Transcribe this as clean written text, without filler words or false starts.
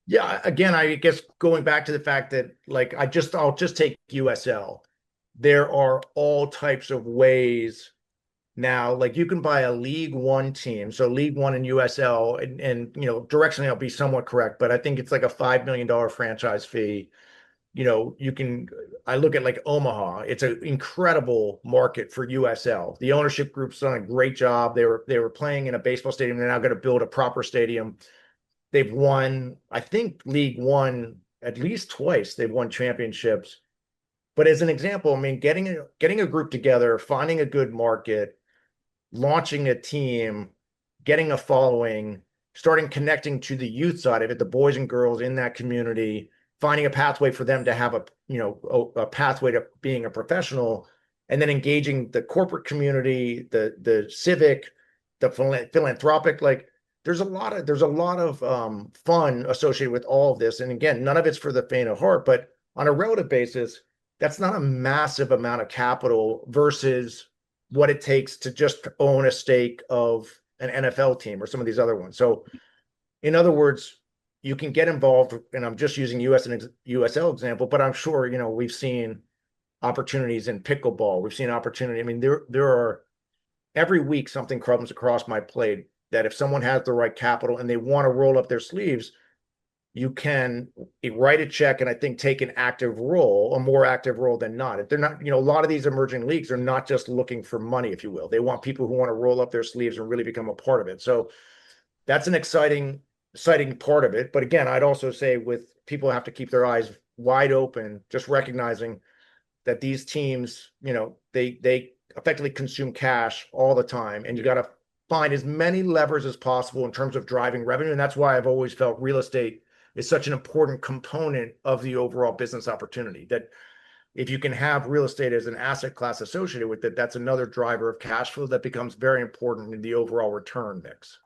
Yeah, again, I guess going back to the fact that like I'll just take USL. There are all types of ways now, like you can buy a League One team. So League One and USL, and directionally I'll be somewhat correct, but I think it's like a $5 million franchise fee. You can I look at like Omaha, it's an incredible market for USL. The ownership group's done a great job. They were playing in a baseball stadium. They're now going to build a proper stadium. They've won, I think, League One at least twice. They've won championships. But as an example, I mean, getting a group together, finding a good market, launching a team, getting a following, starting connecting to the youth side of it, the boys and girls in that community, finding a pathway for them to have a pathway to being a professional, and then engaging the corporate community, the civic, the philanthropic. Like there's a lot of fun associated with all of this. And again, none of it's for the faint of heart, but on a relative basis, that's not a massive amount of capital versus what it takes to just own a stake of an NFL team or some of these other ones. So, in other words, you can get involved, and I'm just using USL example, but I'm sure we've seen opportunities in pickleball. We've seen opportunity. I mean, there are every week something comes across my plate that if someone has the right capital and they want to roll up their sleeves, you can write a check and I think take an active role, a more active role than not. If they're not, a lot of these emerging leagues are not just looking for money, if you will. They want people who want to roll up their sleeves and really become a part of it. So that's an exciting part of it. But again, I'd also say with people have to keep their eyes wide open, just recognizing that these teams, they effectively consume cash all the time, and you got to find as many levers as possible in terms of driving revenue. And that's why I've always felt real estate is such an important component of the overall business opportunity. That if you can have real estate as an asset class associated with it, that's another driver of cash flow that becomes very important in the overall return mix.